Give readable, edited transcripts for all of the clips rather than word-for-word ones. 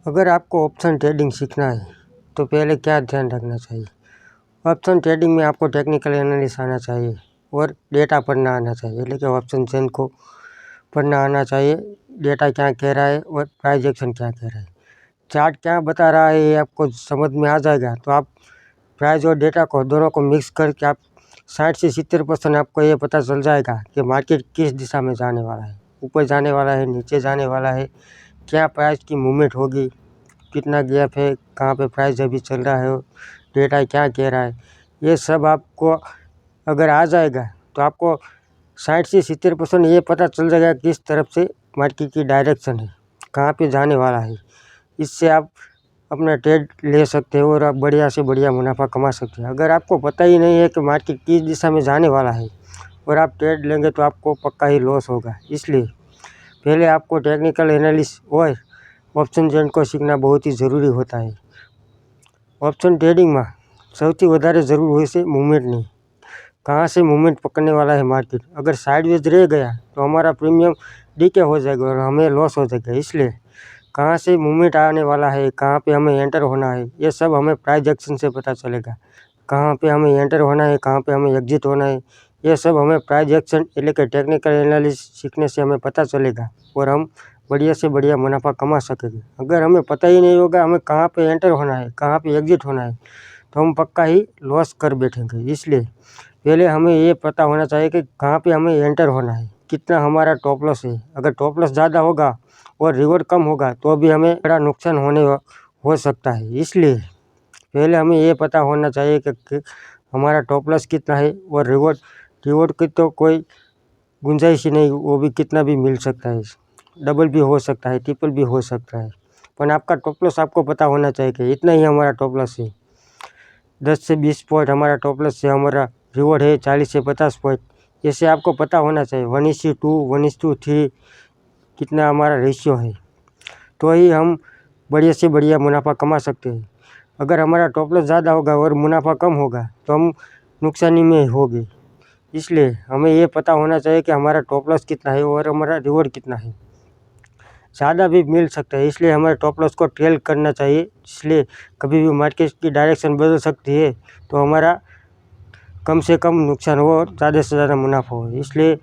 अगर आपको option trading सीखना है तो पहले क्या ध्यान रखना चाहिए। ऑप्शन ट्रेडिंग में आपको टेक्निकल एनालिसिस आना चाहिए और डेटा पढ़ना आना चाहिए, એટલે કે ऑप्शन चेन को पढ़ना आना चाहिए। डेटा क्या कह रहा है और प्राइस एक्शन क्या कह रहा है, चार्ट क्या बता रहा है, ये आपको समझ में आ जाएगा। तो आप प्राइस और डेटा को दोनों को मिक्स करके आप 60 से 70% आपको ये पता चल जाएगा कि मार्केट किस दिशा में जाने वाला है, ऊपर जाने वाला है, नीचे जाने वाला है, क्या प्राइस की मूवमेंट होगी, कितना गैप है, कहाँ पे प्राइस अभी चल रहा है, डेटा क्या कह रहा है। ये सब आपको अगर आ जाएगा तो आपको 60 से 70% ये पता चल जाएगा किस तरफ से मार्केट की डायरेक्शन है, कहाँ पे जाने वाला है। इससे आप अपना ट्रेड ले सकते हो और आप बढ़िया से बढ़िया मुनाफा कमा सकते हैं। अगर आपको पता ही नहीं है कि मार्केट किस दिशा में जाने वाला है और आप ट्रेड लेंगे तो आपको पक्का ही लॉस होगा। इसलिए पहले आपको टेक्निकल एनालिसिस और ऑप्शन चेन को सीखना बहुत ही ज़रूरी होता है। ऑप्शन ट्रेडिंग में સૌથી વધારે જરૂર હોય છે मूवमेंटની, कहाँ से मूवमेंट पकड़ने वाला है मार्केट। अगर साइडवेज रह गया तो हमारा प्रीमियम डीके हो जाएगा और हमें लॉस हो जाएगा। इसलिए कहाँ से मूवमेंट आने वाला है, कहाँ पे हमें एंटर होना है, ये सब हमें प्राइस एक्शन से पता चलेगा। कहाँ पे हमें एंटर होना है, कहाँ पे हमें एग्जिट होना है, ये सब हमें प्राइस एक्शन એટલે કે टेक्निकल एनालिसिस सीखने से हमें पता चलेगा और हम बढ़िया से बढ़िया मुनाफा कमा सकेंगे। अगर हमें पता ही नहीं होगा हमें कहाँ पे एंटर होना है, कहाँ पे एग्जिट होना है, तो हम पक्का ही लॉस कर बैठेंगे। इसलिए पहले हमें ये पता होना चाहिए कि कहाँ पे हमें एंटर होना है, कितना हमारा टॉप लॉस है। अगर टॉप लॉस ज़्यादा होगा और रिवॉर्ड कम होगा तो भी हमें बड़ा नुकसान हो सकता है। इसलिए पहले हमें ये पता होना चाहिए कि हमारा टॉप लॉस कितना है और रिवॉर्ड की तो कोई गुंजाइश ही नहीं, वो भी कितना भी मिल सकता है, डबल भी हो सकता है, ट्रिपल भी हो सकता है। पर आपका टॉप लॉस आपको पता होना चाहिए कि इतना ही हमारा टॉप लॉस है। 10 से 20 पॉइंट हमारा टॉप लॉस है, हमारा रिवॉर्ड है 40 से 50 पॉइंट। ऐसे आपको पता होना चाहिए 1:2, 1:3 कितना हमारा रेशियो है, तो ही हम बढ़िया से बढ़िया मुनाफा कमा सकते हैं। अगर हमारा टॉप लॉस ज़्यादा होगा और मुनाफा कम होगा तो हम नुकसानी में होंगे। इसलिए हमें ये पता होना चाहिए कि हमारा टॉप लॉस कितना है और हमारा रिवॉर्ड कितना है। ज़्यादा भी मिल सकता है, इसलिए हमारे टॉप लॉस को ट्रेल करना चाहिए। इसलिए कभी भी मार्केट की डायरेक्शन बदल सकती है तो हमारा कम से कम नुकसान हो और ज़्यादा से ज़्यादा मुनाफा हो। इसलिए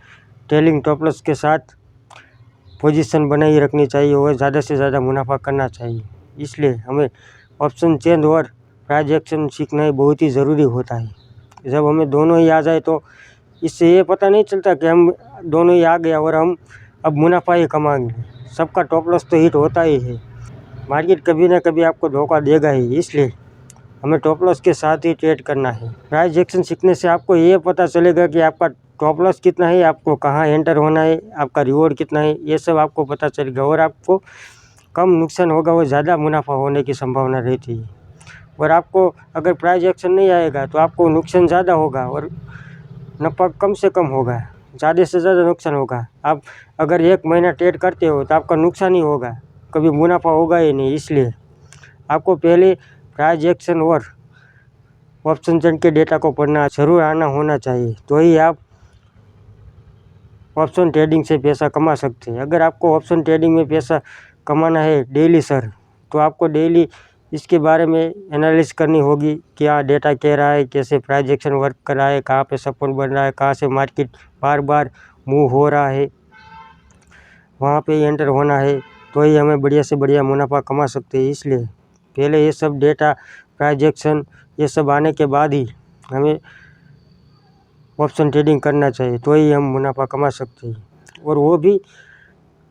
ट्रेलिंग टॉप लॉस के साथ पोजीशन बनाई रखनी चाहिए और ज़्यादा से ज़्यादा मुनाफा करना चाहिए। इसलिए हमें ऑप्शन चेन और प्राइस एक्शन सीखना ही बहुत ही ज़रूरी होता है। जब हमें दोनों ही आ जाए तो इससे ये पता नहीं चलता कि हम दोनों ही आ गया और हम अब मुनाफा ही कमाएंगे। सबका टॉप लॉस तो हिट होता ही है, मार्केट कभी ना कभी आपको धोखा देगा ही। इसलिए हमें टॉप लॉस के साथ ही ट्रेड करना है। प्राइस एक्शन सीखने से आपको ये पता चलेगा कि आपका टॉप लॉस कितना है, आपको कहाँ एंटर होना है, आपका रिवॉर्ड कितना है, ये सब आपको पता चलेगा और आपको कम नुकसान होगा और ज़्यादा मुनाफा होने की संभावना रहती है। और आपको अगर प्राइस एक्शन नहीं आएगा तो आपको नुकसान ज़्यादा होगा और नफ़ा कम से कम होगा, ज़्यादा से ज़्यादा नुकसान होगा। आप अगर 1 महीना ट्रेड करते हो तो आपका नुकसान ही होगा, कभी मुनाफा होगा ही नहीं। इसलिए आपको पहले प्राइस एक्शन और ऑप्शन चेन के डेटा को पढ़ना ज़रूर आना होना चाहिए, तो ही आप ऑप्शन ट्रेडिंग से पैसा कमा सकते हैं। अगर आपको ऑप्शन ट्रेडिंग में पैसा कमाना है डेली सर, तो आपको डेली इसके बारे में एनालिसिस करनी होगी, क्या डेटा कह रहा है, कैसे प्राइस एक्शन वर्क कर रहा है, कहाँ पे सपोर्ट बन रहा है, कहाँ से मार्केट बार बार मूव हो रहा है, वहाँ पे एंटर होना है, तो ही हमें बढ़िया से बढ़िया मुनाफा कमा सकते हैं। इसलिए पहले ये सब डेटा, प्राइस एक्शन, ये सब आने के बाद ही हमें ऑप्शन ट्रेडिंग करना चाहिए, तो ही हम मुनाफा कमा सकते हैं। और वो भी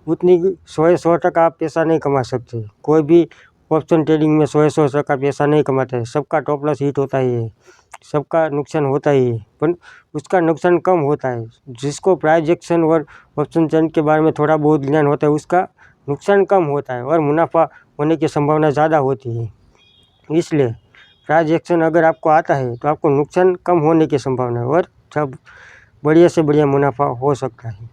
उतनी 100% आप पैसा नहीं कमा सकते। कोई भी ऑप्शन ट्रेडिंग में 100% पैसा नहीं कमाता है। सबका टॉप लॉस हिट होता ही है, सबका नुकसान होता ही है, पर उसका नुकसान कम होता है। जिसको प्राइस एक्शन और ऑप्शन चेन के बारे में थोड़ा बहुत ज्ञान होता है उसका नुकसान कम होता है और मुनाफा होने की संभावना ज़्यादा होती है। इसलिए प्राइस एक्शन अगर आपको आता है तो आपको नुकसान कम होने की संभावना है और सब बढ़िया से बढ़िया मुनाफा हो सकता है।